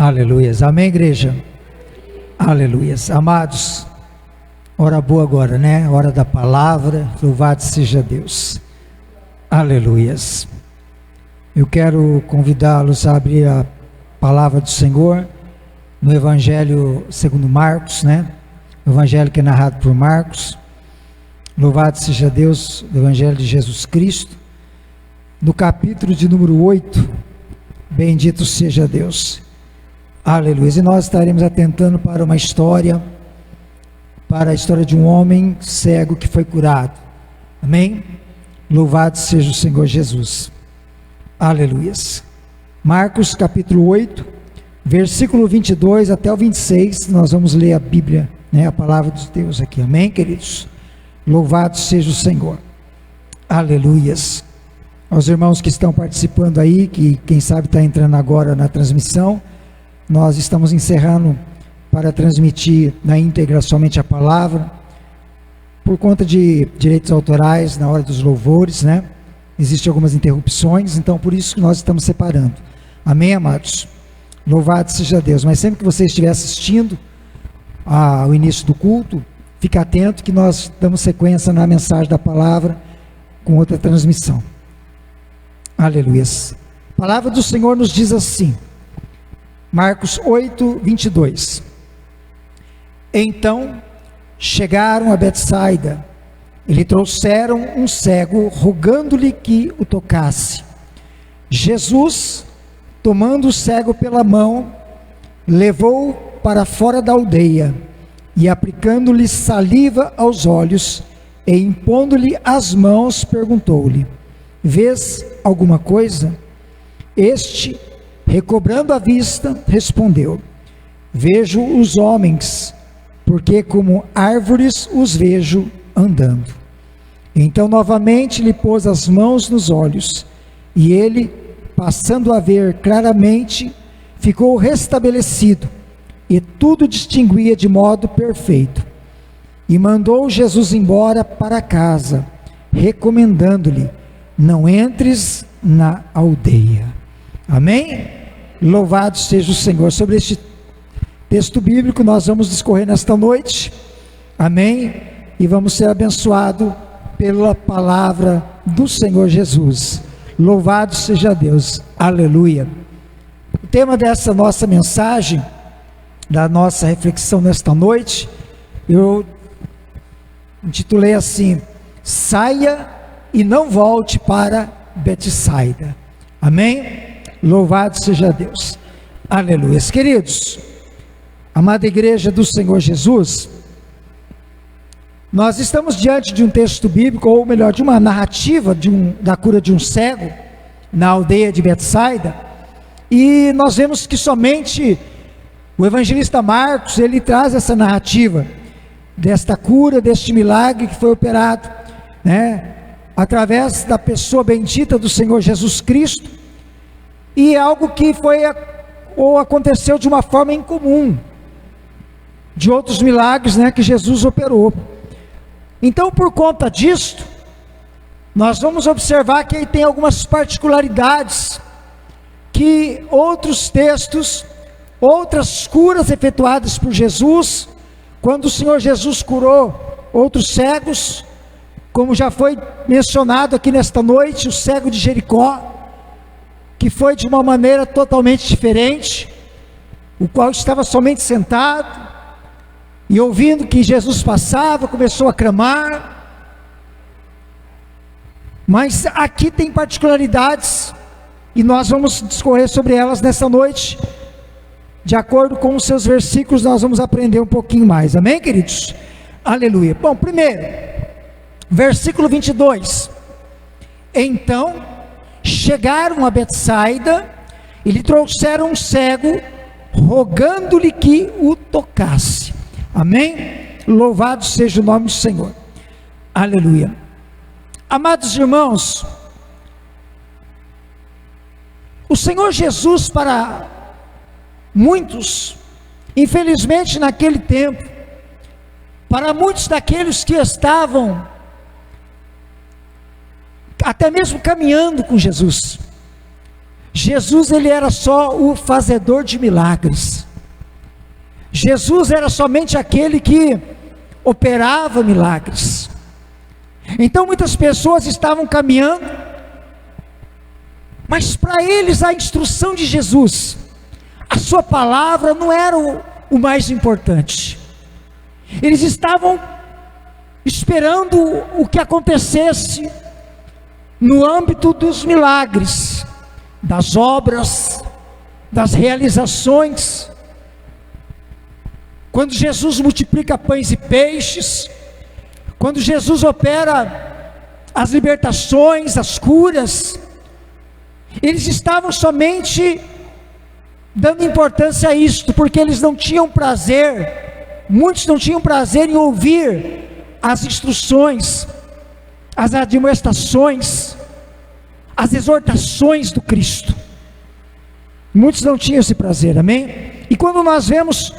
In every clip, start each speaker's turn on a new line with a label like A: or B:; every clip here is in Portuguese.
A: Aleluias, amém, igreja? Aleluias, amados, hora boa agora, né? Hora da palavra, louvado seja Deus. Aleluias. Eu quero convidá-los a abrir a palavra do Senhor no Evangelho segundo Marcos, né? O Evangelho que é narrado por Marcos. Louvado seja Deus, do Evangelho de Jesus Cristo, no capítulo de número 8, bendito seja Deus. Aleluia. E nós estaremos atentando para uma história, para a história de um homem cego que foi curado. Amém? Louvado seja o Senhor Jesus. Aleluias. Marcos capítulo 8, versículo 22 até o 26, nós vamos ler a Bíblia, né, a palavra de Deus aqui. Amém, queridos? Louvado seja o Senhor. Aleluias. Aos irmãos que estão participando aí, que quem sabe está entrando agora na transmissão, nós estamos encerrando para transmitir na íntegra somente a palavra, por conta de direitos autorais na hora dos louvores, né? Existem algumas interrupções, então por isso que nós estamos separando. Amém, amados? Louvado seja Deus. Mas sempre que você estiver assistindo ao início do culto, fique atento que nós damos sequência na mensagem da palavra com outra transmissão. Aleluia. A palavra do Senhor nos diz assim, Marcos 8, 22. Então chegaram a Betsaida e lhe trouxeram um cego, rogando-lhe que o tocasse. Jesus, tomando o cego pela mão, levou-o para fora da aldeia e, aplicando-lhe saliva aos olhos e impondo-lhe as mãos, perguntou-lhe: vês alguma coisa? Este, recobrando a vista, respondeu: vejo os homens, porque como árvores os vejo andando. Então novamente lhe pôs as mãos nos olhos, e ele, passando a ver claramente, ficou restabelecido, e tudo distinguia de modo perfeito. E mandou Jesus embora para casa, recomendando-lhe: não entres na aldeia. Amém? Louvado seja o Senhor. Sobre este texto bíblico nós vamos discorrer nesta noite. Amém? E vamos ser abençoados pela palavra do Senhor Jesus. Louvado seja Deus. Aleluia. O tema dessa nossa mensagem, da nossa reflexão nesta noite, eu intitulei assim: saia e não volte para Betsaida. Amém? Louvado seja Deus. Aleluia. Queridos, amada igreja do Senhor Jesus, nós estamos diante de um texto bíblico, ou melhor, de uma narrativa da cura de um cego na aldeia de Betsaida, e nós vemos que somente o evangelista Marcos, ele traz essa narrativa desta cura, deste milagre que foi operado, né, através da pessoa bendita do Senhor Jesus Cristo, e algo que foi ou aconteceu de uma forma incomum de outros milagres, né, que Jesus operou. Então, por conta disto, nós vamos observar que aí tem algumas particularidades que outros textos, outras curas efetuadas por Jesus, quando o Senhor Jesus curou outros cegos, como já foi mencionado aqui nesta noite, o cego de Jericó, que foi de uma maneira totalmente diferente, o qual estava somente sentado, e ouvindo que Jesus passava, começou a clamar. Mas aqui tem particularidades, e nós vamos discorrer sobre elas nessa noite. De acordo com os seus versículos, nós vamos aprender um pouquinho mais. Amém, queridos? Aleluia. Bom, primeiro, versículo 22. Então chegaram a Betsaida e lhe trouxeram um cego, rogando-lhe que o tocasse. Amém? Louvado seja o nome do Senhor. Aleluia. Amados irmãos, o Senhor Jesus, para muitos, infelizmente naquele tempo, para muitos daqueles que estavam até mesmo caminhando com Jesus, Jesus, ele era só o fazedor de milagres. Jesus era somente aquele que operava milagres. Então muitas pessoas estavam caminhando, mas para eles a instrução de Jesus, a sua palavra não era o mais importante. Eles estavam esperando o que acontecesse no âmbito dos milagres, das obras, das realizações. Quando Jesus multiplica pães e peixes, quando Jesus opera as libertações, as curas, eles estavam somente dando importância a isto, porque eles não tinham prazer, muitos não tinham prazer em ouvir as instruções, as admoestações, as exortações do Cristo. Muitos não tinham esse prazer, amém? E quando nós vemos,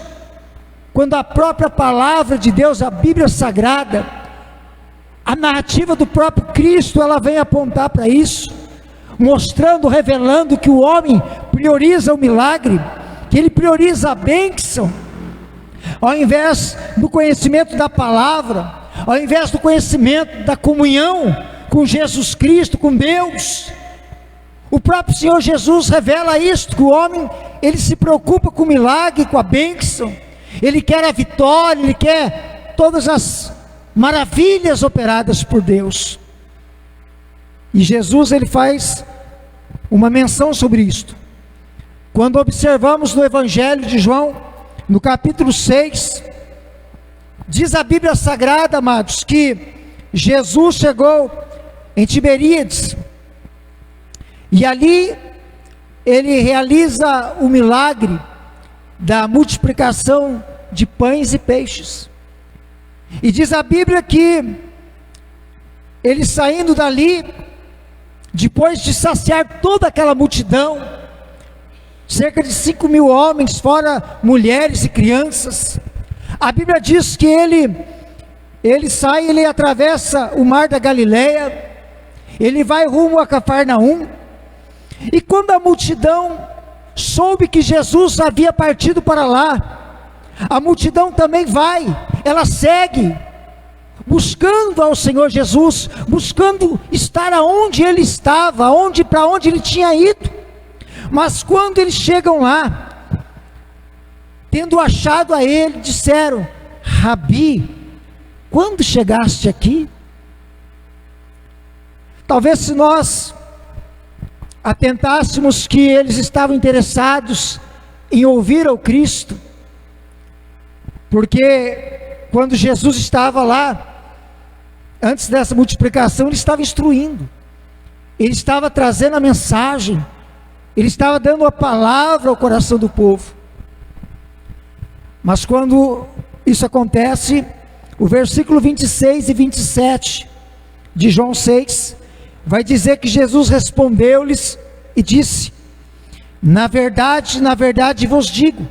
A: quando a própria palavra de Deus, a Bíblia Sagrada, a narrativa do próprio Cristo, ela vem apontar para isso, mostrando, revelando que o homem prioriza o milagre, que ele prioriza a bênção, ao invés do conhecimento da palavra, ao invés do conhecimento da comunhão com Jesus Cristo, com Deus. O próprio Senhor Jesus revela isto, que o homem, ele se preocupa com o milagre, com a bênção, ele quer a vitória, ele quer todas as maravilhas operadas por Deus. E Jesus, ele faz uma menção sobre isto. Quando observamos no Evangelho de João, no capítulo 6, diz a Bíblia Sagrada, amados, que Jesus chegou em Tiberíades, e ali ele realiza o milagre da multiplicação de pães e peixes. E diz a Bíblia que ele, saindo dali, depois de saciar toda aquela multidão, cerca de 5.000 homens, fora mulheres e crianças, a Bíblia diz que ele sai, ele atravessa o mar da Galileia, ele vai rumo a Cafarnaum, e quando a multidão soube que Jesus havia partido para lá, a multidão também vai, ela segue, buscando ao Senhor Jesus, buscando estar aonde ele estava, para onde ele tinha ido. Mas quando eles chegam lá, tendo achado a ele, disseram: Rabi, quando chegaste aqui? Talvez se nós atentássemos que eles estavam interessados em ouvir ao Cristo, porque quando Jesus estava lá, antes dessa multiplicação, ele estava instruindo, ele estava trazendo a mensagem, ele estava dando a palavra ao coração do povo. Mas quando isso acontece, o versículo 26 e 27 de João 6, vai dizer que Jesus respondeu-lhes e disse: na verdade vos digo,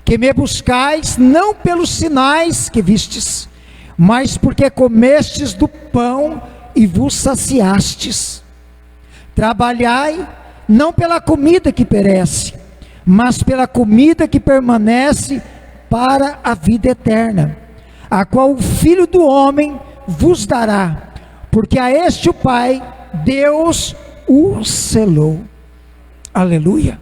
A: que me buscais não pelos sinais que vistes, mas porque comestes do pão e vos saciastes. Trabalhai não pela comida que perece, mas pela comida que permanece para a vida eterna, a qual o Filho do Homem vos dará, porque a este o Pai, Deus, o selou. Aleluia.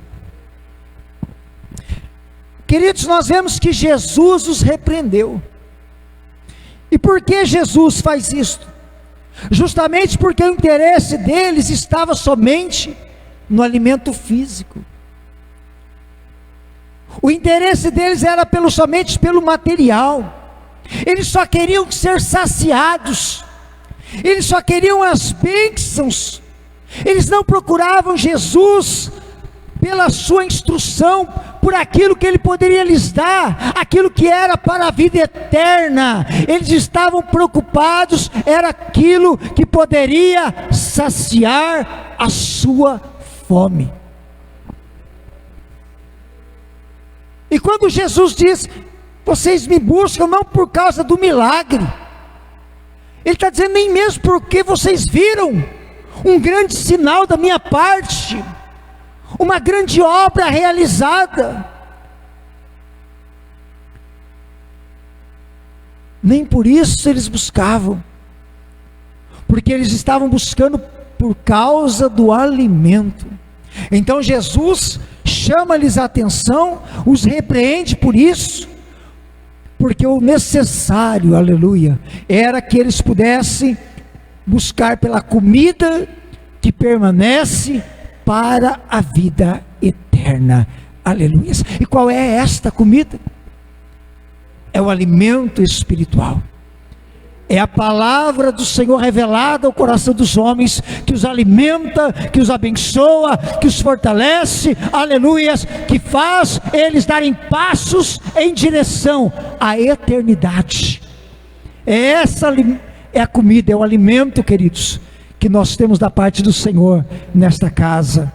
A: Queridos, nós vemos que Jesus os repreendeu. E por que Jesus faz isto? Justamente porque o interesse deles estava somente no alimento físico. O interesse deles era somente pelo material. Eles só queriam ser saciados. Eles só queriam as bênçãos. Eles não procuravam Jesus pela sua instrução, por aquilo que ele poderia lhes dar, aquilo que era para a vida eterna. Eles estavam preocupados, era aquilo que poderia saciar a sua fome. E quando Jesus diz: vocês me buscam não por causa do milagre, ele está dizendo: nem mesmo porque vocês viram um grande sinal da minha parte, uma grande obra realizada. Nem por isso eles buscavam, porque eles estavam buscando por causa do alimento. Então Jesus chama-lhes a atenção, os repreende por isso, porque o necessário, aleluia, era que eles pudessem buscar pela comida que permanece para a vida eterna, aleluia. E qual é esta comida? É o alimento espiritual, é a palavra do Senhor revelada ao coração dos homens, que os alimenta, que os abençoa, que os fortalece, aleluias, que faz eles darem passos em direção à eternidade. Essa é a comida, é o alimento, queridos, que nós temos da parte do Senhor nesta casa,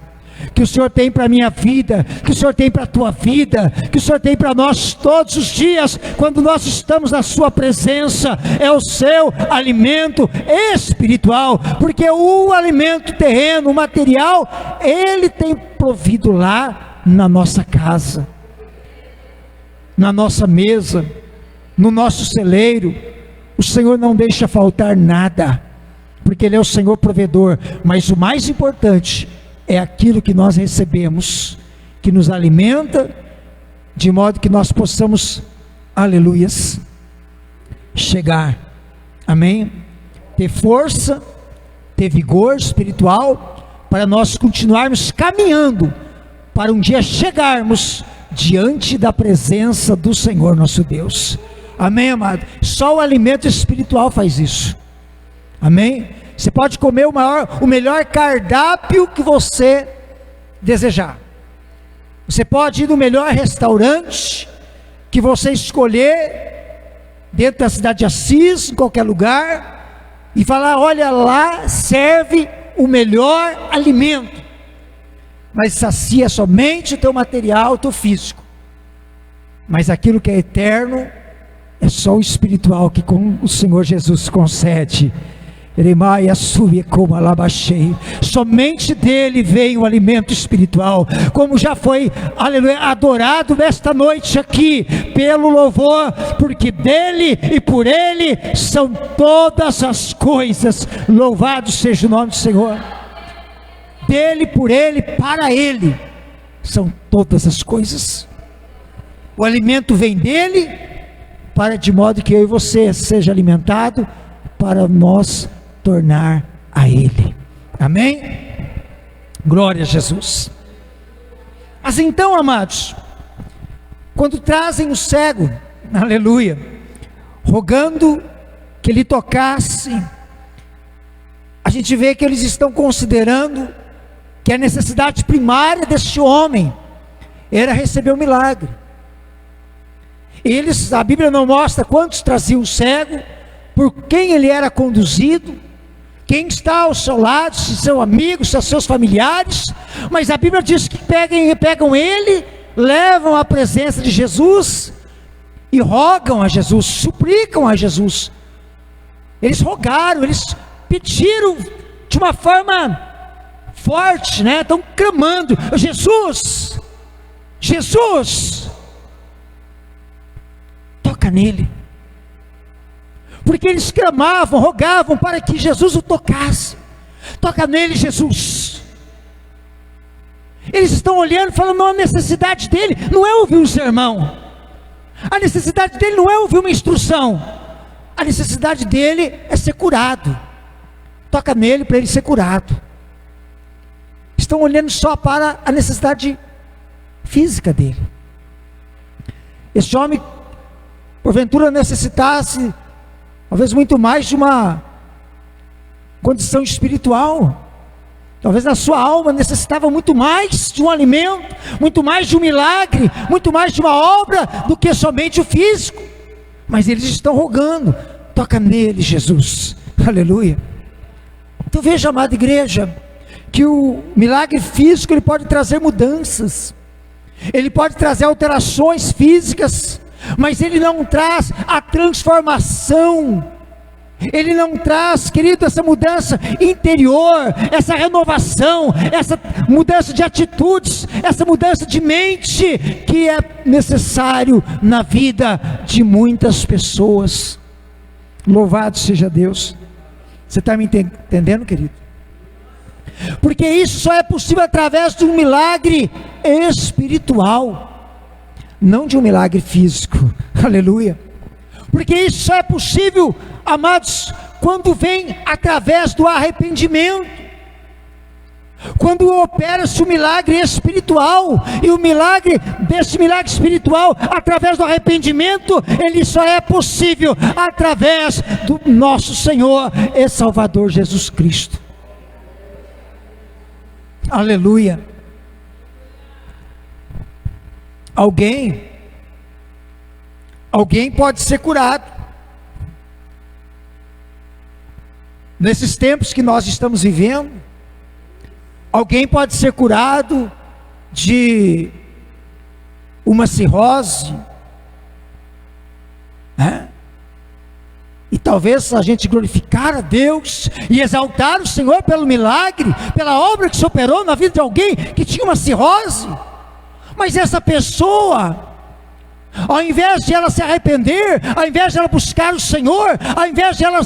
A: que o Senhor tem para a minha vida, que o Senhor tem para a tua vida, que o Senhor tem para nós todos os dias, quando nós estamos na sua presença. É o seu alimento espiritual, porque o alimento terreno, o material, Ele tem provido lá na nossa casa, na nossa mesa, no nosso celeiro. O Senhor não deixa faltar nada, porque Ele é o Senhor provedor. Mas o mais importante é aquilo que nós recebemos, que nos alimenta, de modo que nós possamos, aleluias, chegar, amém, ter força, ter vigor espiritual, para nós continuarmos caminhando, para um dia chegarmos diante da presença do Senhor nosso Deus, amém, amado? Só o alimento espiritual faz isso, amém? Você pode comer o melhor cardápio que você desejar. Você pode ir no melhor restaurante que você escolher, dentro da cidade de Assis, em qualquer lugar, e falar: olha, lá serve o melhor alimento. Mas sacia somente o teu material, o teu físico. Mas aquilo que é eterno, é só o espiritual que o Senhor Jesus concede. Somente dele vem o alimento espiritual, como já foi, aleluia, adorado nesta noite aqui, pelo louvor, porque dele e por ele são todas as coisas. Louvado seja o nome do Senhor. Dele, por ele, para ele são todas as coisas. O alimento vem dele, para de modo que eu e você seja alimentado, para nós tornar a Ele, amém? Glória a Jesus. Mas então, amados, quando trazem o cego, aleluia, rogando que ele tocasse, a gente vê que eles estão considerando que a necessidade primária deste homem era receber o milagre. Eles, a Bíblia não mostra quantos traziam o cego, por quem ele era conduzido, quem está ao seu lado, se seu amigo, se seus familiares, mas a Bíblia diz que pegam ele, levam à presença de Jesus e rogam a Jesus, suplicam a Jesus. Eles rogaram, eles pediram de uma forma forte, né? Estão clamando: Jesus, Jesus, toca nele. Porque eles clamavam, rogavam para que Jesus o tocasse. Toca nele, Jesus. Eles estão olhando, falando: a necessidade dele não é ouvir um sermão, a necessidade dele não é ouvir uma instrução, a necessidade dele é ser curado. Toca nele para ele ser curado. Estão olhando só para a necessidade física dele. Este homem, porventura, necessitasse talvez muito mais de uma condição espiritual. Talvez na sua alma necessitava muito mais de um alimento, muito mais de um milagre, muito mais de uma obra do que somente o físico. Mas eles estão rogando: toca nele, Jesus, aleluia. Então veja, amada igreja, que o milagre físico ele pode trazer mudanças, ele pode trazer alterações físicas, mas ele não traz a transformação Ele não traz, querido, essa mudança interior, essa renovação, essa mudança de atitudes, essa mudança de mente, que é necessário na vida de muitas pessoas. Louvado seja Deus. Você está me entendendo, querido? Porque isso só é possível através de um milagre espiritual, não de um milagre físico. Aleluia. Porque isso só é possível, amados, quando vem através do arrependimento, quando opera-se o milagre espiritual, e o milagre, desse milagre espiritual, através do arrependimento, ele só é possível através do nosso Senhor e Salvador Jesus Cristo. Aleluia. Alguém pode ser curado. Nesses tempos que nós estamos vivendo, alguém pode ser curado de uma cirrose, né? E talvez a gente glorificar a Deus e exaltar o Senhor pelo milagre, pela obra que se operou na vida de alguém que tinha uma cirrose. Mas essa pessoa, ao invés de ela se arrepender, ao invés de ela buscar o Senhor, ao invés de ela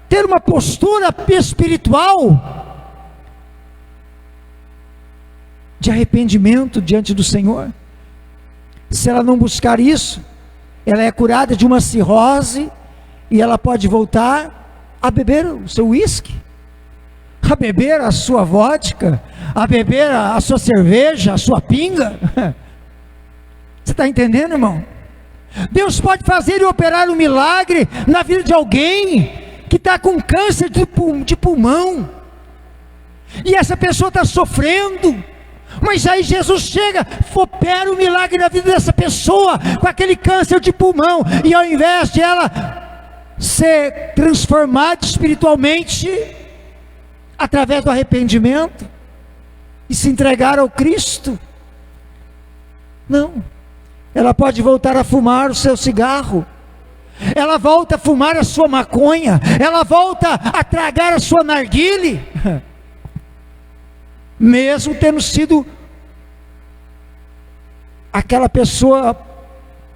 A: ter uma postura espiritual de arrependimento diante do Senhor, se ela não buscar isso, ela é curada de uma cirrose, e ela pode voltar a beber o seu uísque, a beber a sua vodka, a beber a sua cerveja, a sua pinga. Você está entendendo, irmão? Deus pode fazer e operar um milagre na vida de alguém que está com câncer de pulmão, e essa pessoa está sofrendo, mas aí Jesus chega, opera um milagre na vida dessa pessoa, com aquele câncer de pulmão, e ao invés de ela ser transformada espiritualmente, através do arrependimento, e se entregar ao Cristo, não, ela pode voltar a fumar o seu cigarro, ela volta a fumar a sua maconha, ela volta a tragar a sua narguile, mesmo tendo sido aquela pessoa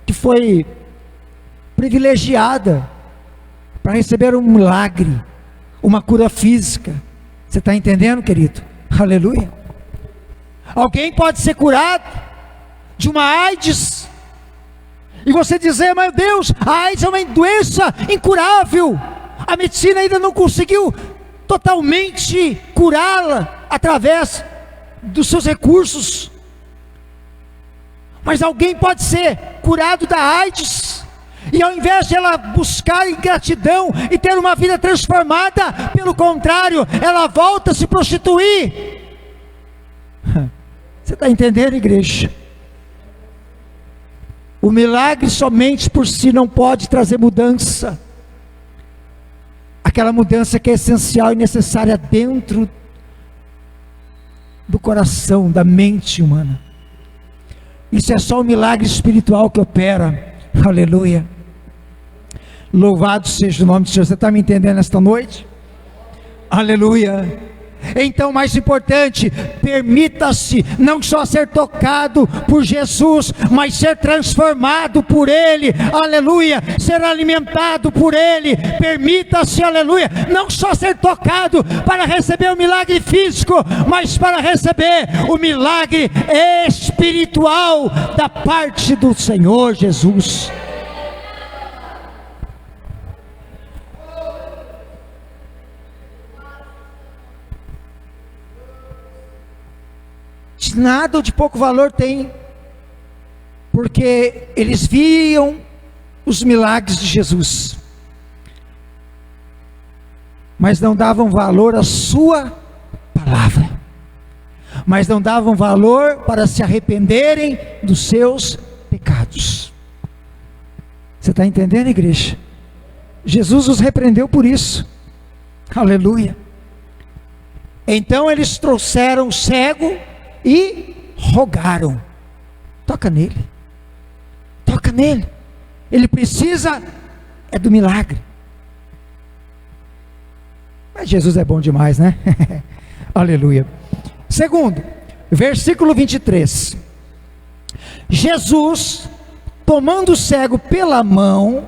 A: que foi privilegiada para receber um milagre, uma cura física. Você está entendendo, querido? Aleluia. Alguém pode ser curado de uma AIDS, e você dizer: meu Deus, a AIDS é uma doença incurável, a medicina ainda não conseguiu totalmente curá-la através dos seus recursos. Mas alguém pode ser curado da AIDS, e ao invés de ela buscar ingratidão e ter uma vida transformada, pelo contrário, ela volta a se prostituir. Você está entendendo, igreja? O milagre somente por si não pode trazer mudança, aquela mudança que é essencial e necessária dentro do coração, da mente humana. Isso é só o milagre espiritual que opera. Aleluia. Louvado seja o nome do Senhor. Você está me entendendo esta noite? Aleluia. Então, mais importante, permita-se não só ser tocado por Jesus, mas ser transformado por Ele. Aleluia. Ser alimentado por Ele. Permita-se, aleluia, não só ser tocado para receber o milagre físico, mas para receber o milagre espiritual da parte do Senhor Jesus. Nada ou de pouco valor tem, porque eles viam os milagres de Jesus, mas não davam valor à sua palavra, mas não davam valor para se arrependerem dos seus pecados. Você está entendendo, igreja? Jesus os repreendeu por isso. Aleluia. Então eles trouxeram o cego e rogaram: toca nele, toca nele, ele precisa do milagre. Mas Jesus é bom demais, né? Aleluia. Segundo, versículo 23. Jesus, tomando o cego pela mão,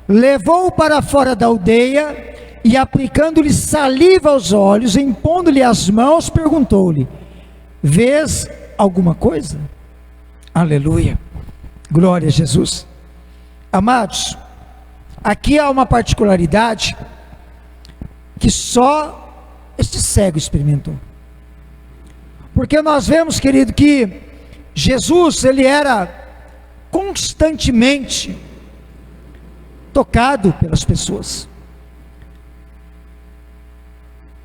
A: levou-o para fora da aldeia e, aplicando-lhe saliva aos olhos, impondo-lhe as mãos, perguntou-lhe: vês alguma coisa? Aleluia. Glória a Jesus. Amados, aqui há uma particularidade que só este cego experimentou. Porque nós vemos, querido, que Jesus, ele era constantemente tocado pelas pessoas.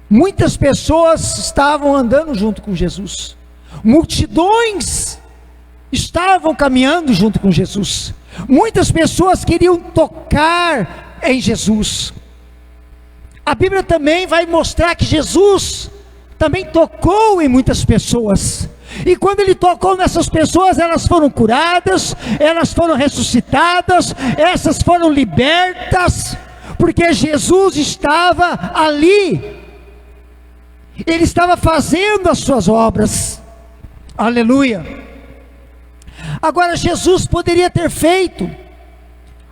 A: Muitas pessoas estavam andando junto com Jesus. Multidões estavam caminhando junto com Jesus. Muitas pessoas queriam tocar em Jesus. A Bíblia também vai mostrar que Jesus também tocou em muitas pessoas. E quando ele tocou nessas pessoas, elas foram curadas, elas foram ressuscitadas, essas foram libertas, porque Jesus estava ali. Ele estava fazendo as suas obras. Aleluia. Agora, Jesus poderia ter feito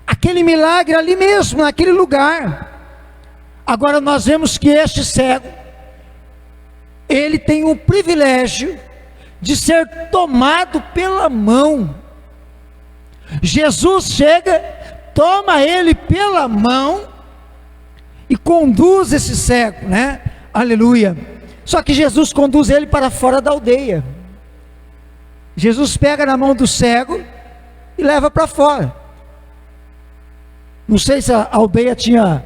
A: aquele milagre ali mesmo, naquele lugar. Agora nós vemos que este cego, ele tem o privilégio de ser tomado pela mão. Jesus chega, toma ele pela mão e conduz esse cego, né? Aleluia. Só que Jesus conduz ele para fora da aldeia. Jesus pega na mão do cego e leva para fora. Não sei se a aldeia tinha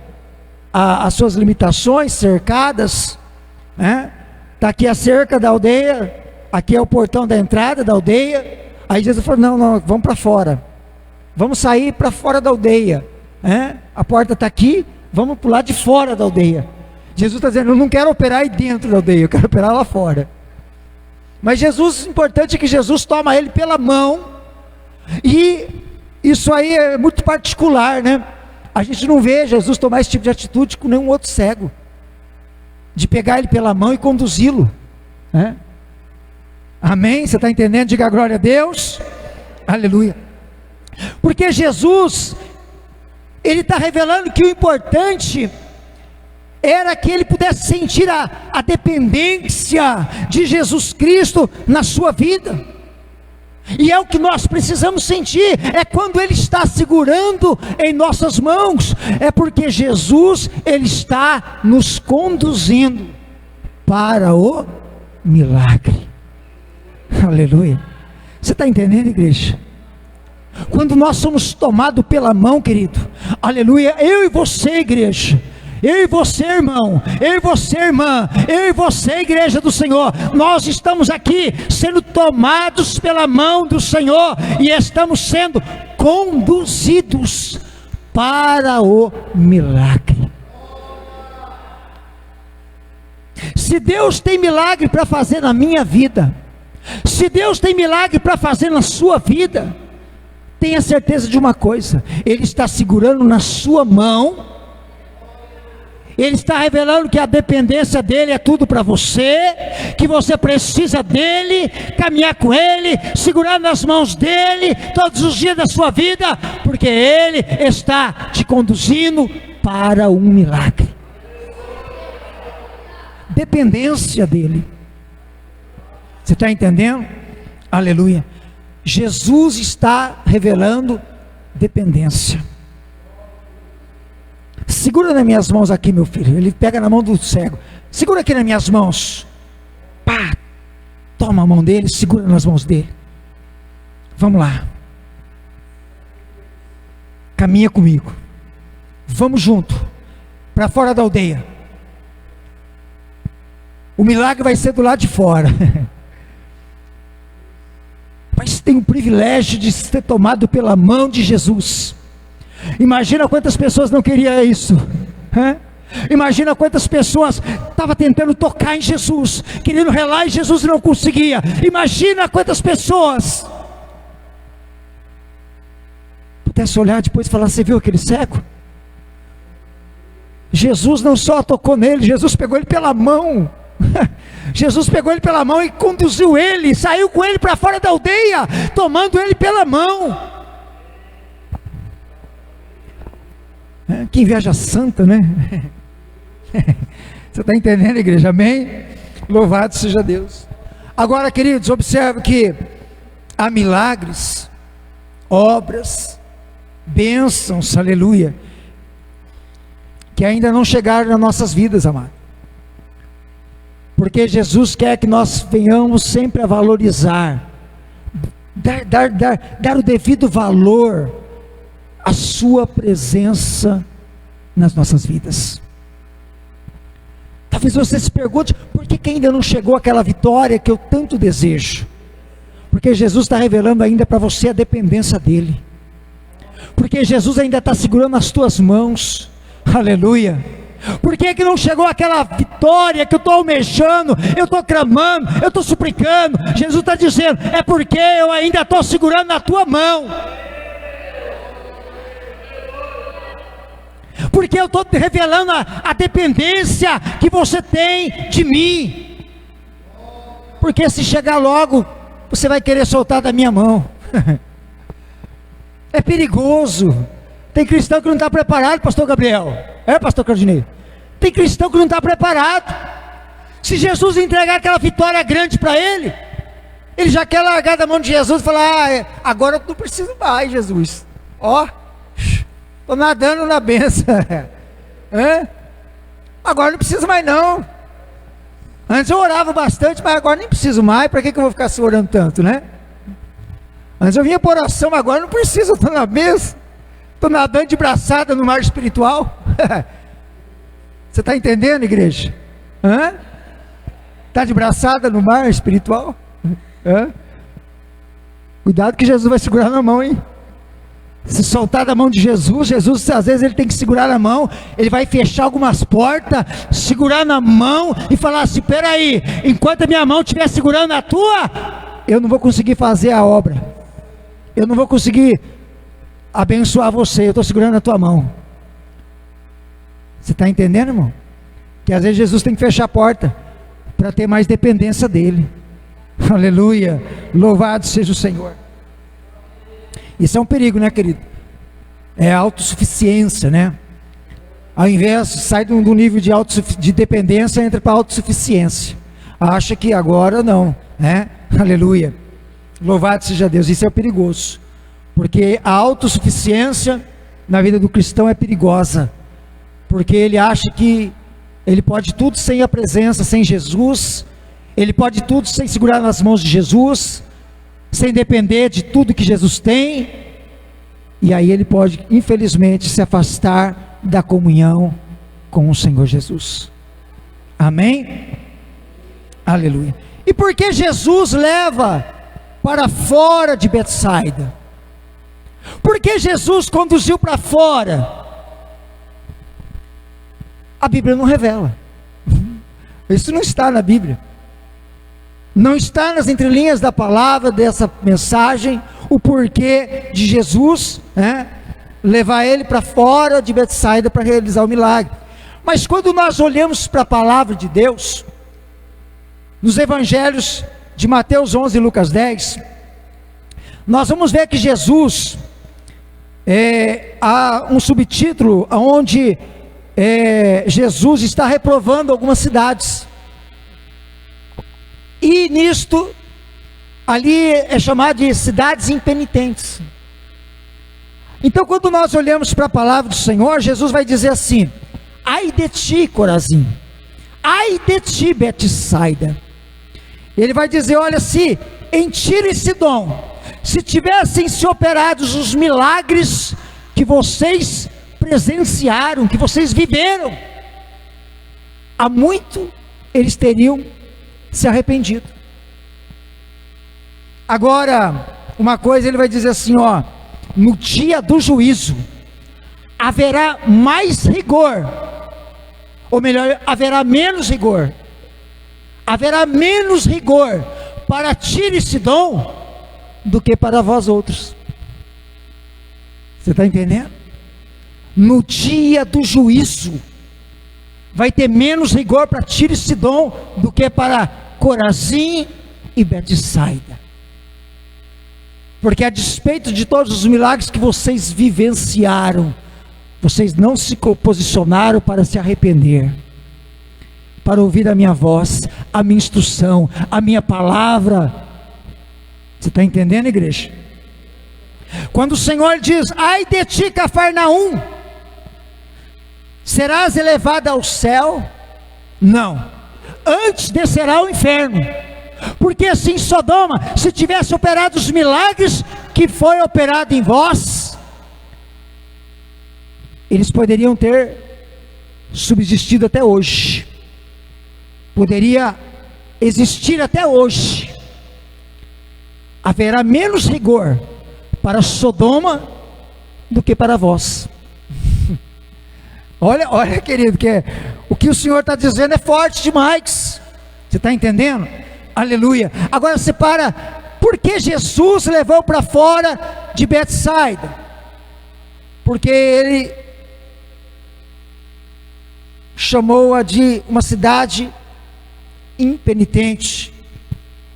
A: as suas limitações cercadas, né? Está aqui a cerca da aldeia, aqui é o portão da entrada da aldeia. Aí Jesus falou: não, vamos para fora, vamos sair para fora da aldeia, né? A porta está aqui, vamos para o lado de fora da aldeia. Jesus está dizendo: eu não quero operar aí dentro da aldeia, eu quero operar lá fora. Mas Jesus, importante é que Jesus toma ele pela mão, e isso aí é muito particular, né? A gente não vê Jesus tomar esse tipo de atitude com nenhum outro cego, de pegar ele pela mão e conduzi-lo, né? Amém? Você está entendendo? Diga glória a Deus. Aleluia. Porque Jesus, ele está revelando que o importante era que ele pudesse sentir a dependência de Jesus Cristo na sua vida. E é o que nós precisamos sentir, é quando ele está segurando em nossas mãos, é porque Jesus, ele está nos conduzindo para o milagre. Aleluia. Você está entendendo, igreja? Quando nós somos tomados pela mão, querido, aleluia, eu e você, igreja, eu e você, irmão, eu e você, irmã, eu e você, igreja do Senhor, nós estamos aqui sendo tomados pela mão do Senhor e estamos sendo conduzidos para o milagre. Se Deus tem milagre para fazer na minha vida, se Deus tem milagre para fazer na sua vida, tenha certeza de uma coisa: Ele está segurando na sua mão. Ele está revelando que a dependência dele é tudo para você, que você precisa dele, caminhar com ele, segurar nas mãos dele todos os dias da sua vida, porque ele está te conduzindo para um milagre. Dependência dele. Você está entendendo? Aleluia. Jesus está revelando dependência. Segura nas minhas mãos aqui, meu filho. Ele pega na mão do cego. Segura aqui nas minhas mãos. Pá, toma a mão dele, segura nas mãos dele. Vamos lá. Caminha comigo. Vamos junto para fora da aldeia. O milagre vai ser do lado de fora. Mas tem o privilégio de ser tomado pela mão de Jesus. Imagina quantas pessoas não queriam isso, hein? Imagina quantas pessoas estavam tentando tocar em Jesus, querendo relar em Jesus e não conseguia. Imagina quantas pessoas pudesse olhar depois e falar: você viu aquele cego? Jesus não só tocou nele, Jesus pegou ele pela mão. Jesus pegou ele pela mão e conduziu ele, saiu com ele para fora da aldeia, tomando ele pela mão. Que inveja santa, né? Você está entendendo, igreja? Amém? Louvado seja Deus. Agora, queridos, observe que há milagres, obras, bênçãos, aleluia, que ainda não chegaram nas nossas vidas, amado. Porque Jesus quer que nós venhamos sempre a valorizar, dar o devido valor à sua presença nas nossas vidas. Talvez você se pergunte, por que ainda não chegou aquela vitória que eu tanto desejo? Porque Jesus está revelando ainda para você a dependência dEle. Porque Jesus ainda está segurando as tuas mãos, aleluia. Por que não chegou aquela vitória que eu estou almejando, eu estou clamando, eu estou suplicando? Jesus está dizendo, é porque eu ainda estou segurando na tua mão. Porque eu estou revelando a dependência que você tem de mim. Porque se chegar logo, você vai querer soltar da minha mão. É perigoso. Tem cristão que não está preparado, pastor Gabriel. Pastor Cardinei? Tem cristão que não está preparado. Se Jesus entregar aquela vitória grande para ele, ele já quer largar da mão de Jesus e falar, agora eu não preciso mais, Jesus. Estou nadando na benção. Agora não preciso mais não. Antes eu orava bastante, mas agora nem preciso mais. Para que eu vou ficar orando tanto, né? Antes eu vinha por oração, mas agora não preciso, estou na benção. Estou nadando de braçada no mar espiritual. Você está entendendo, igreja? Está de braçada no mar espiritual? Cuidado que Jesus vai segurar na mão, hein? Se soltar da mão de Jesus, Jesus às vezes ele tem que segurar na mão, ele vai fechar algumas portas, segurar na mão e falar assim, peraí, enquanto a minha mão estiver segurando a tua, eu não vou conseguir fazer a obra, eu não vou conseguir abençoar você, eu estou segurando a tua mão. Você está entendendo, irmão? Que às vezes Jesus tem que fechar a porta, para ter mais dependência dele. Aleluia, louvado seja o Senhor. Isso é um perigo, né, querido? É a autossuficiência, né? Ao invés, sai do nível de dependência, entra para a autossuficiência. Acha que agora não, né? Aleluia. Louvado seja Deus. Isso é perigoso. Porque a autossuficiência na vida do cristão é perigosa. Porque ele acha que ele pode tudo sem a presença, sem Jesus. Ele pode tudo sem segurar nas mãos de Jesus, sem depender de tudo que Jesus tem, e aí ele pode, infelizmente, se afastar da comunhão com o Senhor Jesus. Amém? Aleluia. E por que Jesus leva para fora de Betsaida? Por que Jesus conduziu para fora? A Bíblia não revela. Isso não está na Bíblia. Não está nas entrelinhas da palavra dessa mensagem o porquê de Jesus, levar ele para fora de Betsaida para realizar o milagre. Mas quando nós olhamos para a palavra de Deus, nos evangelhos de Mateus 11 e Lucas 10, nós vamos ver que Jesus, há um subtítulo onde Jesus está reprovando algumas cidades. E nisto, ali é chamado de cidades impenitentes. Então quando nós olhamos para a palavra do Senhor, Jesus vai dizer assim, ai de ti, Corazim, ai de ti, Betsaida. Ele vai dizer, olha, se em Tiro e Sidom, se tivessem se operados os milagres que vocês presenciaram, que vocês viveram, há muito eles teriam se arrependido. Agora, uma coisa ele vai dizer assim, no dia do juízo, haverá mais rigor, ou melhor, haverá menos rigor, para Tiro e Sidom, do que para vós outros. Você está entendendo? No dia do juízo, vai ter menos rigor para Tiro e Sidom do que para Corazim e Betsaida. Porque a despeito de todos os milagres que vocês vivenciaram, vocês não se posicionaram para se arrepender, para ouvir a minha voz, a minha instrução, a minha palavra. Você está entendendo, igreja? Quando o Senhor diz: ai de ti, Cafarnaum, serás elevada ao céu? Não, antes descerá ao inferno. Porque assim Sodoma, se tivesse operado os milagres que foi operado em vós, eles poderiam ter subsistido até hoje, poderia existir até hoje. Haverá menos rigor para Sodoma do que para vós. Olha, querido, que o que o Senhor está dizendo é forte demais. Você está entendendo? Aleluia. Agora você para, por que Jesus levou para fora de Betsaida? Porque ele chamou-a de uma cidade impenitente,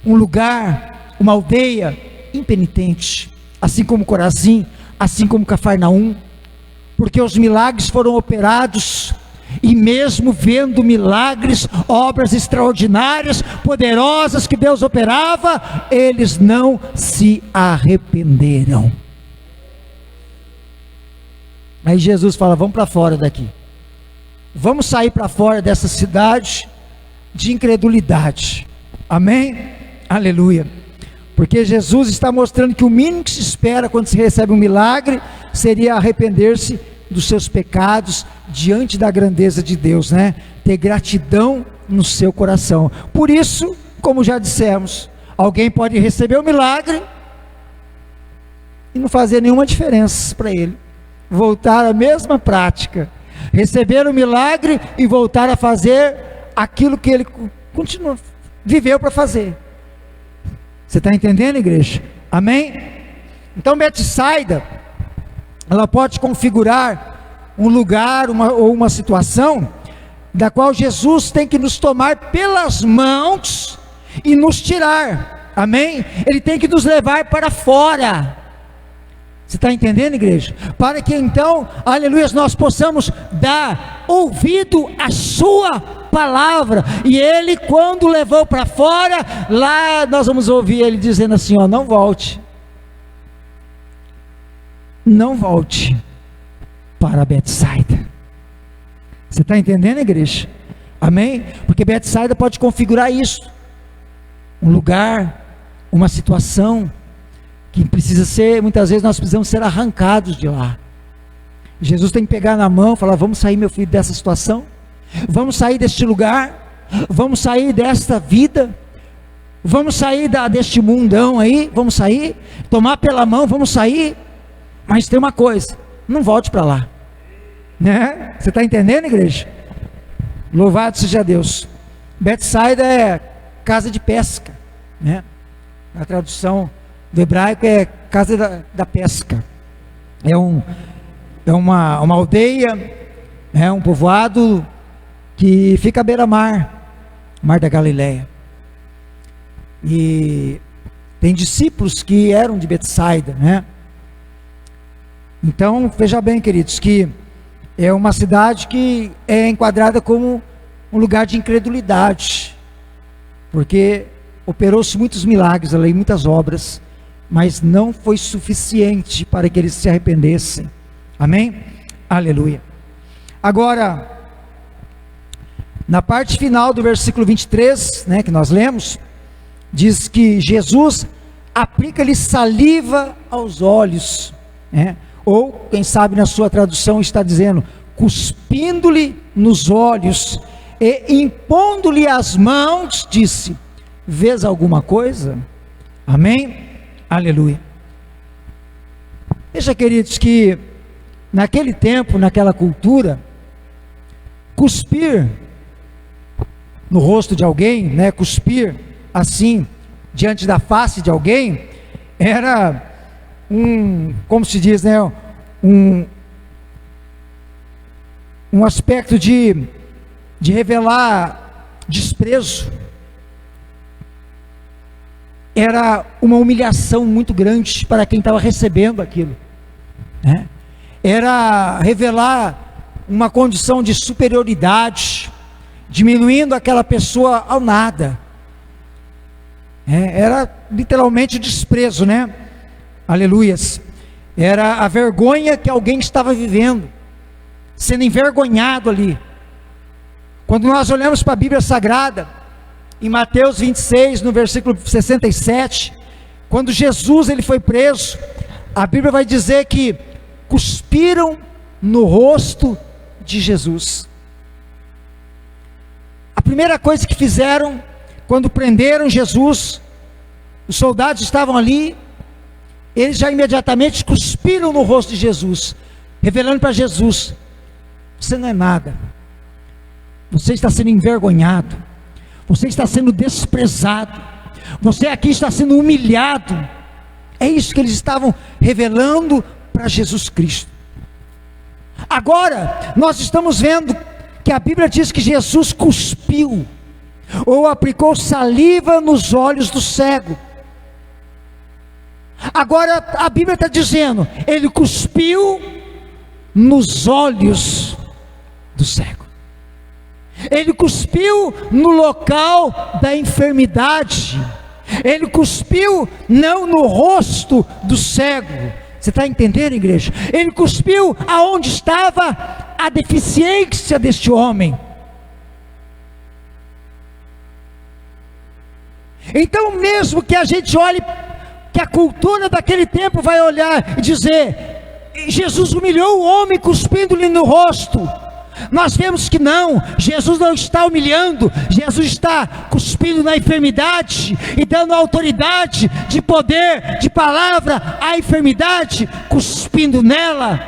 A: um lugar, uma aldeia impenitente, assim como Corazim, assim como Cafarnaum, porque os milagres foram operados, e mesmo vendo milagres, obras extraordinárias, poderosas que Deus operava, eles não se arrependeram. Aí Jesus fala: vamos para fora daqui, vamos sair para fora dessa cidade de incredulidade. Amém? Aleluia. Porque Jesus está mostrando que o mínimo que se espera quando se recebe um milagre seria arrepender-se dos seus pecados diante da grandeza de Deus, né? Ter gratidão no seu coração. Por isso, como já dissemos, alguém pode receber o milagre e não fazer nenhuma diferença para ele, voltar à mesma prática, receber o milagre e voltar a fazer aquilo que ele viveu para fazer. Você está entendendo, igreja? Amém? Então Betsaida, ela pode configurar um lugar ou uma situação da qual Jesus tem que nos tomar pelas mãos e nos tirar. Amém? Ele tem que nos levar para fora. Você está entendendo, igreja? Para que então, aleluia, nós possamos dar ouvido à sua palavra. E ele, quando levou para fora, lá nós vamos ouvir ele dizendo assim: ó, não volte, não volte para Betsaida. Você está entendendo, igreja? Amém? Porque Betsaida pode configurar isso, um lugar, uma situação que precisa ser, muitas vezes nós precisamos ser arrancados de lá. Jesus tem que pegar na mão e falar: vamos sair, meu filho, dessa situação, vamos sair deste lugar, vamos sair desta vida, vamos sair deste mundão aí, vamos sair, tomar pela mão, vamos sair, mas tem uma coisa, não volte para lá, né? Você está entendendo, igreja? Louvado seja Deus. Betsaida é casa de pesca, né? Na tradução do hebraico é casa da pesca, é uma aldeia, é um povoado que fica à beira-mar, Mar da Galileia, e tem discípulos que eram de Betsaida, né? Então veja bem, queridos, que é uma cidade que é enquadrada como um lugar de incredulidade, porque operou-se muitos milagres ali, muitas obras, mas não foi suficiente para que eles se arrependessem. Amém? Aleluia. Agora, na parte final do versículo 23, né, que nós lemos, diz que Jesus aplica-lhe saliva aos olhos, né? Ou quem sabe na sua tradução está dizendo, cuspindo-lhe nos olhos e impondo-lhe as mãos, disse: vês alguma coisa? Amém? Aleluia. Veja, queridos, que naquele tempo, naquela cultura, cuspir no rosto de alguém, né, cuspir assim diante da face de alguém, era como se diz, né, um aspecto de de revelar desprezo. Era uma humilhação muito grande para quem estava recebendo aquilo, né? Era revelar uma condição de superioridade, diminuindo aquela pessoa ao nada. Era literalmente desprezo, né? Aleluias. Era a vergonha que alguém estava vivendo, sendo envergonhado ali. Quando nós olhamos para a Bíblia Sagrada, em Mateus 26, no versículo 67, quando Jesus ele foi preso, a Bíblia vai dizer que cuspiram no rosto de Jesus. A primeira coisa que fizeram, quando prenderam Jesus, os soldados estavam ali, eles já imediatamente cuspiram no rosto de Jesus, revelando para Jesus: você não é nada, você está sendo envergonhado, você está sendo desprezado, você aqui está sendo humilhado. É isso que eles estavam revelando para Jesus Cristo. Agora, nós estamos vendo que a Bíblia diz que Jesus cuspiu, ou aplicou saliva nos olhos do cego. Agora, a Bíblia está dizendo, ele cuspiu nos olhos do cego. Ele cuspiu no local da enfermidade. Ele cuspiu não no rosto do cego. Você está entendendo, igreja? Ele cuspiu aonde estava a deficiência deste homem. Então, mesmo que a gente olhe, que a cultura daquele tempo vai olhar e dizer: Jesus humilhou o homem cuspindo-lhe no rosto. Nós vemos que não, Jesus não está humilhando, Jesus está cuspindo na enfermidade e dando autoridade de poder, de palavra à enfermidade, cuspindo nela,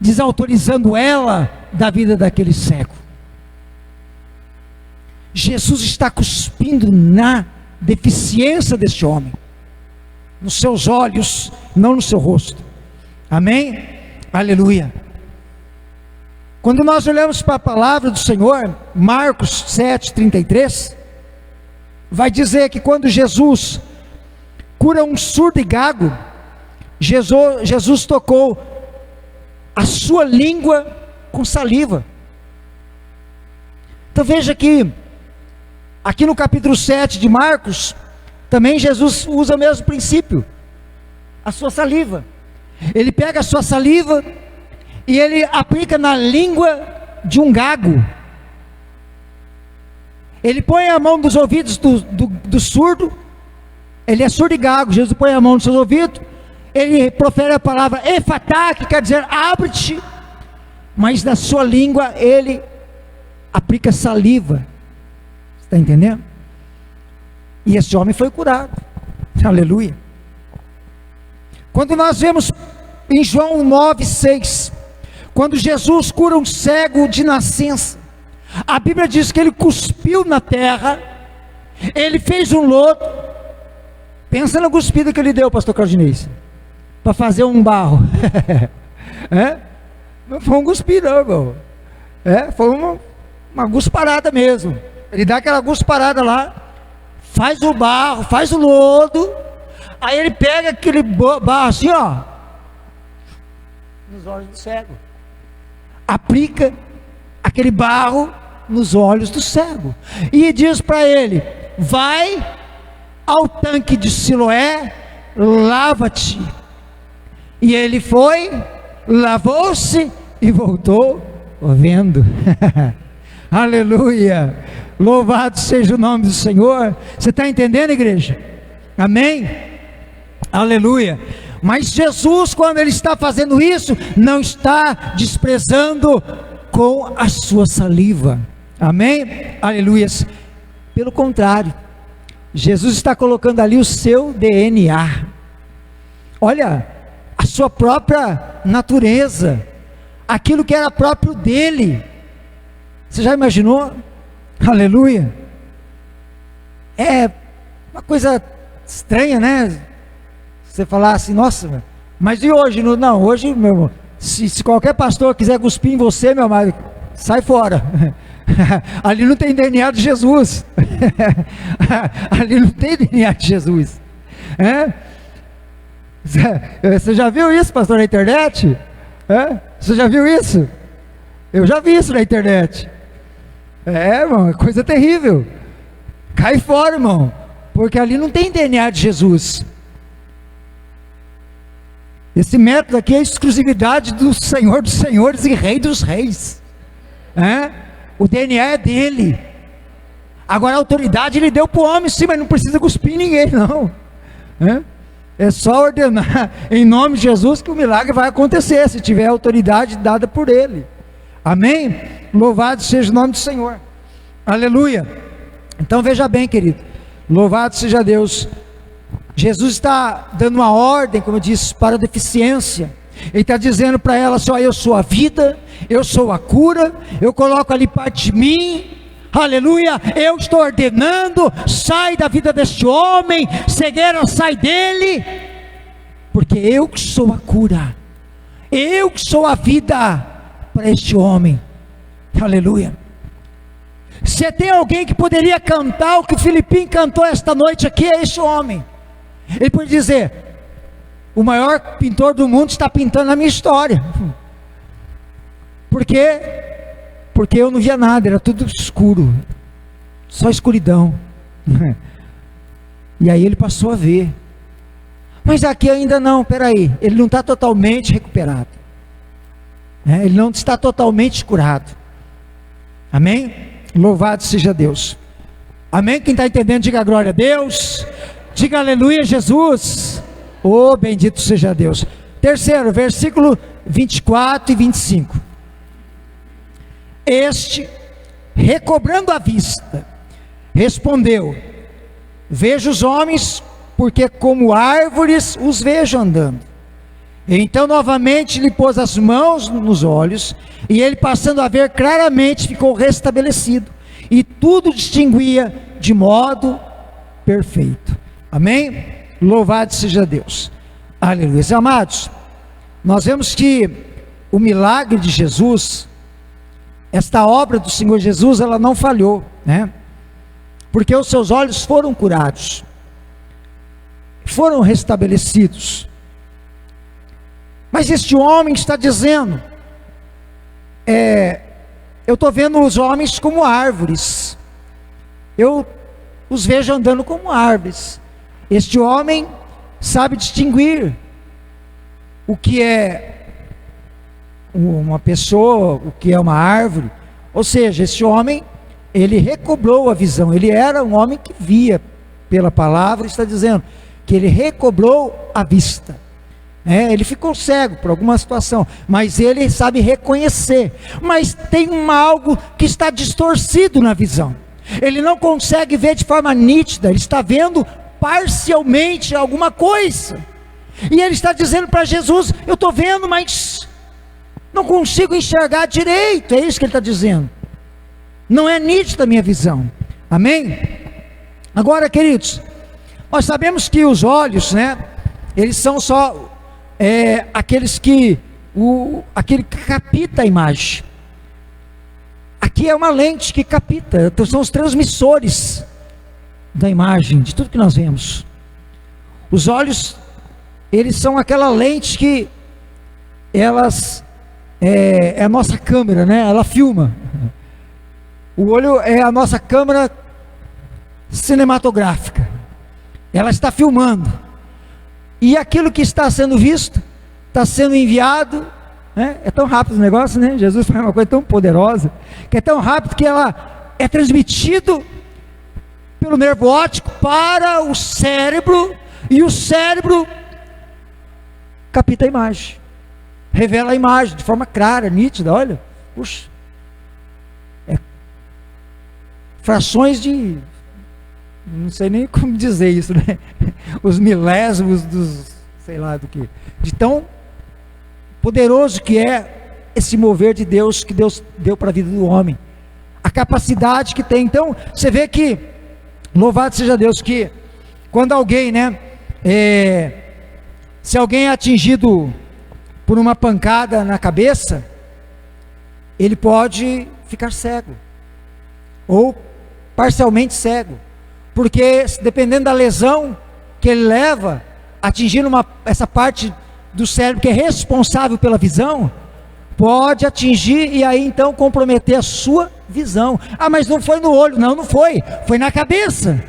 A: desautorizando ela da vida daquele cego. Jesus está cuspindo na deficiência deste homem, nos seus olhos, não no seu rosto. Amém? Aleluia. Quando nós olhamos para a palavra do Senhor, Marcos 7:33, vai dizer que quando Jesus cura um surdo e gago, Jesus tocou a sua língua com saliva. Então veja que aqui no capítulo 7 de Marcos, também Jesus usa o mesmo princípio, a sua saliva. Ele pega a sua saliva e ele aplica na língua de um gago. Ele põe a mão nos ouvidos do surdo. Ele é surdo e gago. Jesus põe a mão nos seus ouvidos. Ele profere a palavra efatá, que quer dizer abre-te. Mas na sua língua ele aplica saliva. Está entendendo? E esse homem foi curado. Aleluia. Quando nós vemos em João 9:6, quando Jesus cura um cego de nascença, a Bíblia diz que ele cuspiu na terra, ele fez um lodo. Pensa na cuspida que ele deu, pastor Cardinês, para fazer um barro. Não foi um cuspir não, irmão. Foi uma gusparada mesmo. Ele dá aquela gusparada lá, faz o barro, faz o lodo. Aí ele pega aquele barro assim, ó, nos olhos do cego, aplica aquele barro nos olhos do cego, e diz para ele: vai ao tanque de Siloé, lava-te. E ele foi, lavou-se e voltou vendo. Aleluia, louvado seja o nome do Senhor. Você está entendendo, igreja? Amém? Aleluia. Mas Jesus, quando ele está fazendo isso, não está desprezando com a sua saliva. Amém? Aleluia. Pelo contrário, Jesus está colocando ali o seu DNA. Olha, a sua própria natureza, aquilo que era próprio dele. Você já imaginou? Aleluia. É uma coisa estranha, né? Você falar assim: nossa, mas e hoje? Não, hoje, meu irmão, Se qualquer pastor quiser cuspir em você, meu amado, sai fora. Ali não tem DNA de Jesus. Ali não tem DNA de Jesus. Você já viu isso, pastor, na internet? Você já viu isso? Eu já vi isso na internet. Irmão, é coisa terrível. Cai fora, irmão, porque ali não tem DNA de Jesus. Esse método aqui é a exclusividade do Senhor dos Senhores e Rei dos Reis. O DNA é dele. Agora a autoridade ele deu para o homem, sim, mas não precisa cuspir em ninguém, não. É só ordenar em nome de Jesus que o milagre vai acontecer, se tiver autoridade dada por ele. Amém? Louvado seja o nome do Senhor. Aleluia. Então veja bem, querido, louvado seja Deus. Jesus está dando uma ordem, como eu disse, para a deficiência. Ele está dizendo para ela assim: ó, eu sou a vida, eu sou a cura, eu coloco ali parte de mim, aleluia, eu estou ordenando, sai da vida deste homem, cegueira sai dele, porque eu que sou a cura, eu que sou a vida para este homem, aleluia. Se tem alguém que poderia cantar o que o Filipinho cantou esta noite aqui, é este homem. Ele pode dizer: o maior pintor do mundo está pintando a minha história. Por quê? Porque eu não via nada, era tudo escuro, só escuridão. E aí ele passou a ver. Mas aqui ainda não, peraí, ele não está totalmente recuperado, ele não está totalmente curado. Amém? Louvado seja Deus. Amém? Quem está entendendo, diga glória a Deus. Diga aleluia, Jesus. Oh, bendito seja Deus. Terceiro, versículo 24 e 25. Este, recobrando a vista, respondeu: vejo os homens, porque como árvores os vejo andando. Então novamente lhe pôs as mãos nos olhos, e ele, passando a ver claramente, ficou restabelecido, e tudo distinguia de modo perfeito. Amém? Louvado seja Deus. Aleluia. Amados, nós vemos que o milagre de Jesus, esta obra do Senhor Jesus, ela não falhou, porque os seus olhos foram curados, foram restabelecidos. Mas este homem está dizendo: eu estou vendo os homens como árvores, eu os vejo andando como árvores. Este homem sabe distinguir o que é uma pessoa, o que é uma árvore. Ou seja, este homem, ele recobrou a visão. Ele era um homem que via pela palavra, está dizendo que ele recobrou a vista. Ele ficou cego por alguma situação, mas ele sabe reconhecer. Mas tem algo que está distorcido na visão. Ele não consegue ver de forma nítida, ele está vendo parcialmente alguma coisa. E ele está dizendo para Jesus: eu estou vendo, mas não consigo enxergar direito. É isso que ele está dizendo. Não é nítida a minha visão. Amém? Agora, queridos, nós sabemos que os olhos, eles são só aqueles que aquele que capta a imagem. Aqui é uma lente que capta, então são os transmissores da imagem, de tudo que nós vemos. Os olhos, eles são aquela lente que elas é a nossa câmera, ela filma. O olho é a nossa câmera cinematográfica, ela está filmando, e aquilo que está sendo visto, está sendo enviado, é tão rápido o negócio, Jesus faz uma coisa tão poderosa, que é tão rápido que ela é transmitido pelo nervo óptico para o cérebro, e o cérebro capta a imagem, revela a imagem de forma clara, nítida. Olha, puxa, frações de, não sei nem como dizer isso, os milésimos dos, sei lá do que, de tão poderoso que é esse mover de Deus, que Deus deu para a vida do homem, a capacidade que tem. Então você vê que, louvado seja Deus, que quando alguém, se alguém é atingido por uma pancada na cabeça, ele pode ficar cego, ou parcialmente cego, porque dependendo da lesão que ele leva, atingindo essa parte do cérebro que é responsável pela visão, pode atingir e aí então comprometer a sua visão. Ah, mas não foi no olho. Não, não foi, foi na cabeça,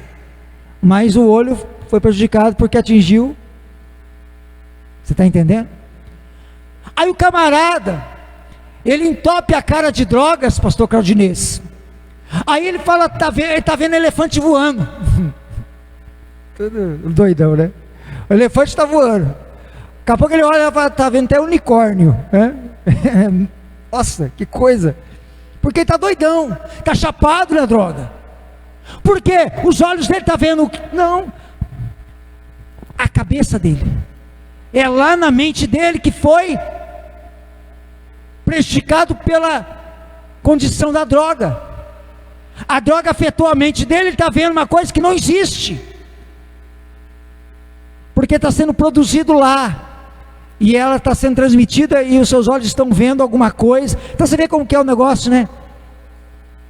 A: mas o olho foi prejudicado porque atingiu. Você está entendendo? Aí o camarada, ele entope a cara de drogas, pastor Claudinês. Aí ele fala, ele está vendo elefante voando. Tudo doidão, né? O elefante está voando. Daqui a pouco ele olha e fala, está vendo até unicórnio, né? Nossa, que coisa. Porque ele está doidão, está chapado na droga. Porque os olhos dele estão vendo. Não, a cabeça dele é lá na mente dele que foi prejudicado pela condição da droga. A droga afetou a mente dele, ele está vendo uma coisa que não existe, porque está sendo produzido lá, e ela está sendo transmitida, e os seus olhos estão vendo alguma coisa. Então você vê como que é o negócio, né?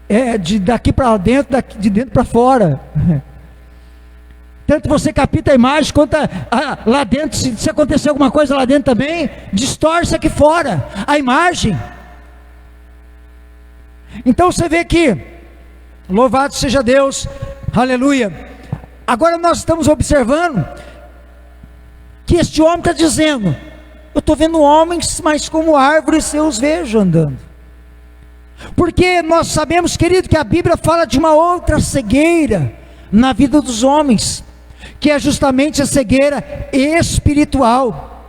A: É de daqui para dentro, de dentro para fora. Tanto você capta a imagem, quanto lá dentro, se acontecer alguma coisa lá dentro também, distorce aqui fora a imagem. Então você vê que, louvado seja Deus, aleluia. Agora nós estamos observando que este homem está dizendo, eu estou vendo homens, mas como árvores eu os vejo andando. Porque nós sabemos, querido, que a Bíblia fala de uma outra cegueira na vida dos homens, que é justamente a cegueira espiritual.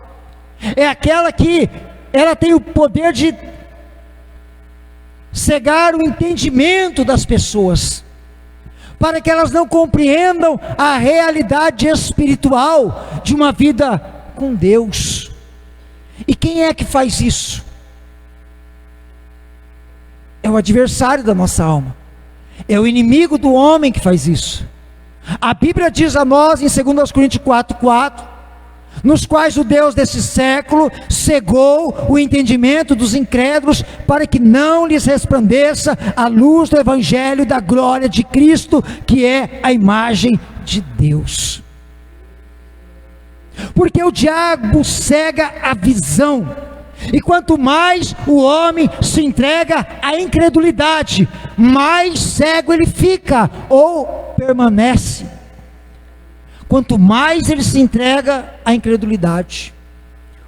A: É aquela que ela tem o poder de cegar o entendimento das pessoas, para que elas não compreendam a realidade espiritual de uma vida com Deus. E quem é que faz isso? É o adversário da nossa alma, é o inimigo do homem que faz isso. A Bíblia diz a nós em 2 Coríntios 4:4, nos quais o Deus desse século cegou o entendimento dos incrédulos, para que não lhes resplandeça a luz do Evangelho da glória de Cristo, que é a imagem de Deus. Porque o diabo cega a visão, e quanto mais o homem se entrega à incredulidade, mais cego ele fica, ou permanece. Quanto mais ele se entrega à incredulidade,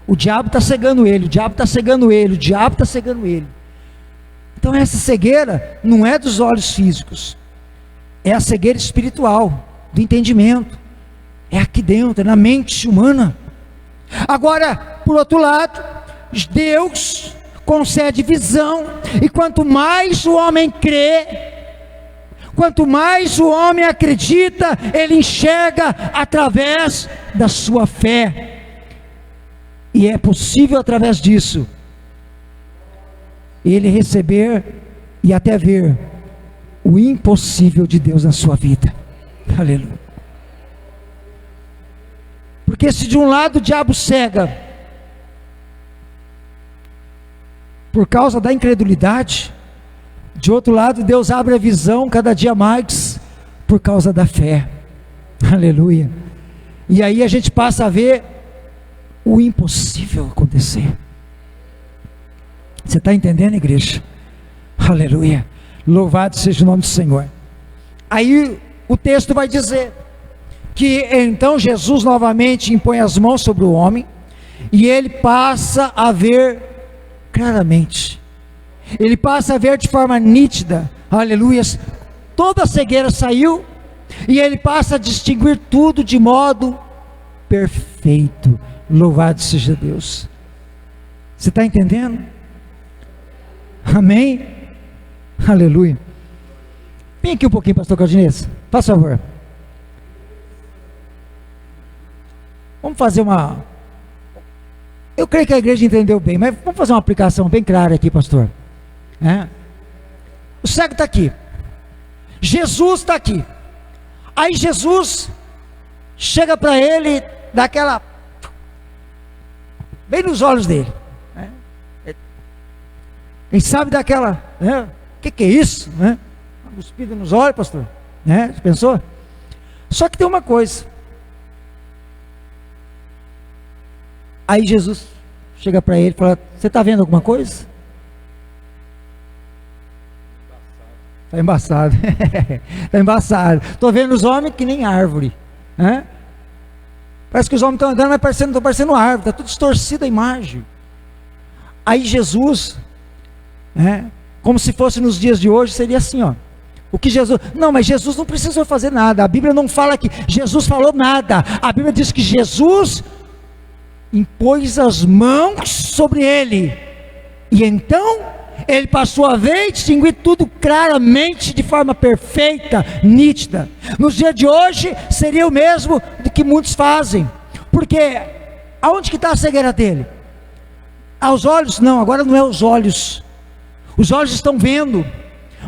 A: o diabo está cegando ele, o diabo está cegando ele, o diabo está cegando ele. Então essa cegueira não é dos olhos físicos, é a cegueira espiritual, do entendimento, é aqui dentro, é na mente humana. Agora, por outro lado, Deus concede visão, e quanto mais o homem crê, quanto mais o homem acredita, ele enxerga através da sua fé, e é possível através disso, ele receber e até ver o impossível de Deus na sua vida. Aleluia. Porque se de um lado o diabo cega por causa da incredulidade, de outro lado Deus abre a visão cada dia mais por causa da fé. Aleluia. E aí a gente passa a ver o impossível acontecer. Você está entendendo, igreja? Aleluia. Louvado seja o nome do Senhor. Aí o texto vai dizer que então Jesus novamente impõe as mãos sobre o homem, e ele passa a ver claramente, ele passa a ver de forma nítida, aleluia, toda a cegueira saiu, e ele passa a distinguir tudo de modo perfeito. Louvado seja Deus. Você está entendendo? Amém? Aleluia. Vem aqui um pouquinho, pastor Claudinês, faz favor. Vamos fazer uma... Eu creio que a igreja entendeu bem, mas vamos fazer uma aplicação bem clara aqui, pastor. O cego está aqui, Jesus está aqui. Aí Jesus chega para ele, dá aquela... bem nos olhos dele. Quem sabe daquela, né? Que é isso, né? Uma cuspida nos olhos, pastor, né? Você pensou? Só que tem uma coisa. Aí Jesus chega para ele e fala: você está vendo alguma coisa? Está embaçado. Está embaçado. Estou vendo os homens que nem árvore, né? Parece que os homens estão andando, mas estão parecendo árvore. Está tudo distorcida a imagem. Aí Jesus, né, como se fosse nos dias de hoje, seria assim, ó. O que Jesus... Não, mas Jesus não precisou fazer nada. A Bíblia não fala que Jesus falou nada. A Bíblia diz que Jesus impôs as mãos sobre ele. E então, ele passou a ver e distinguir tudo claramente, de forma perfeita, nítida. Nos dias de hoje, seria o mesmo do que muitos fazem. Porque, aonde que está a cegueira dele? Aos olhos? Não, agora não é os olhos. Os olhos estão vendo,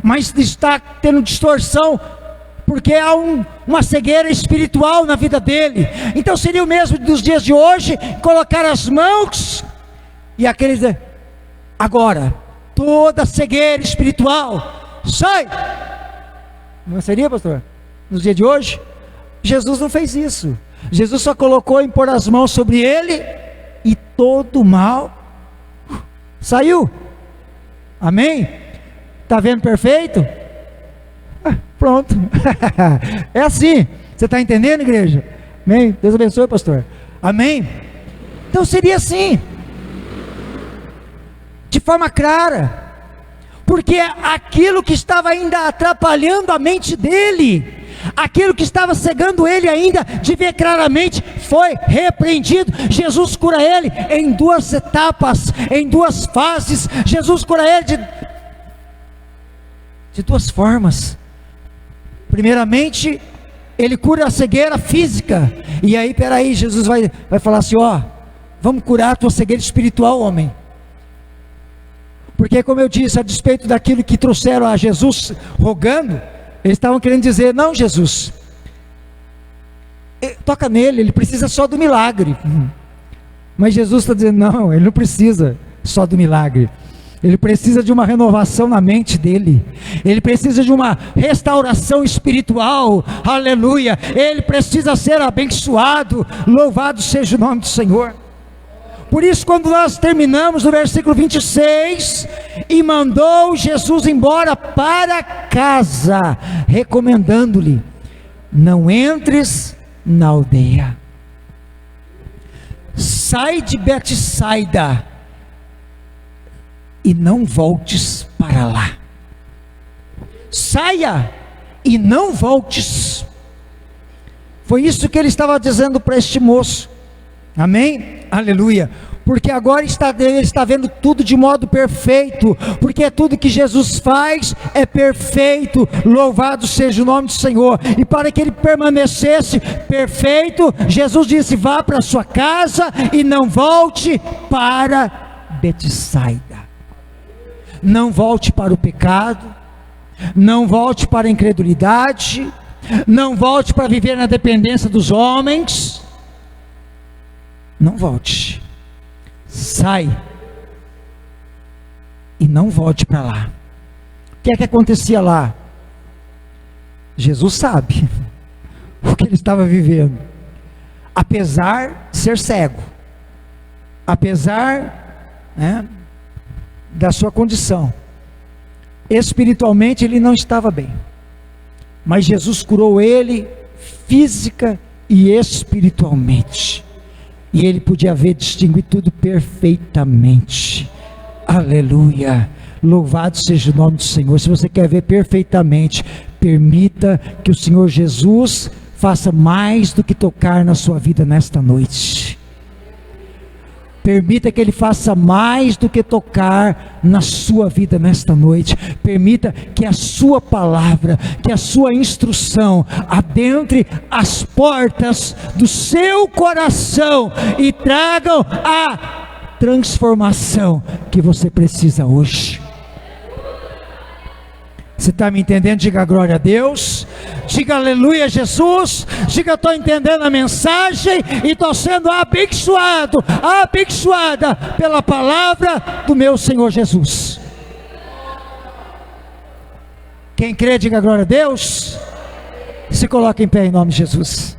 A: mas está tendo distorção, porque há uma cegueira espiritual na vida dele. Então seria o mesmo dos dias de hoje, colocar as mãos, e aqueles, agora, toda cegueira espiritual, sai! Não seria, pastor? Nos dias de hoje? Jesus não fez isso. Jesus só colocou impor as mãos sobre ele, e todo o mal saiu. Amém? Está vendo perfeito? Pronto. É assim. Você está entendendo, igreja? Amém? Deus abençoe, pastor. Amém? Então seria assim, de forma clara, porque aquilo que estava ainda atrapalhando a mente dele, aquilo que estava cegando ele ainda de ver claramente, foi repreendido. Jesus cura ele em duas etapas, em duas fases. Jesus cura ele de duas formas. Primeiramente, ele cura a cegueira física. E aí, peraí, Jesus vai falar assim: ó, vamos curar a tua cegueira espiritual, homem. Porque, como eu disse, a despeito daquilo que trouxeram a Jesus rogando, eles estavam querendo dizer: não, Jesus, toca nele, ele precisa só do milagre. Mas Jesus está dizendo: não, ele não precisa só do milagre. Ele precisa de uma renovação na mente dele. Ele precisa de uma restauração espiritual. Aleluia. Ele precisa ser abençoado. Louvado seja o nome do Senhor. Por isso, quando nós terminamos no versículo 26, e mandou Jesus embora para casa, recomendando-lhe: não entres na aldeia. Sai de Betsaida e não voltes para lá. Saia e não voltes. Foi isso que ele estava dizendo para este moço. Amém? Aleluia. Porque agora ele está vendo tudo de modo perfeito, porque tudo que Jesus faz é perfeito. Louvado seja o nome do Senhor. E para que ele permanecesse perfeito, Jesus disse: vá para sua casa e não volte para Betsaida. Não volte para o pecado, não volte para a incredulidade, não volte para viver na dependência dos homens. Não volte. Sai e não volte para lá. O que é que acontecia lá? Jesus sabe o que ele estava vivendo. Apesar de ser cego, apesar, né, da sua condição, espiritualmente ele não estava bem, mas Jesus curou ele física e espiritualmente, e ele podia ver, distinguir tudo perfeitamente. Aleluia, louvado seja o nome do Senhor. Se você quer ver perfeitamente, permita que o Senhor Jesus faça mais do que tocar na sua vida nesta noite. Permita que Ele faça mais do que tocar na sua vida nesta noite. Permita que a sua palavra, que a sua instrução adentre as portas do seu coração e tragam a transformação que você precisa hoje. Você está me entendendo? Diga glória a Deus, diga aleluia Jesus, diga estou entendendo a mensagem e estou sendo abençoado, abençoada pela palavra do meu Senhor Jesus. Quem crê, diga glória a Deus. Se coloque em pé em nome de Jesus.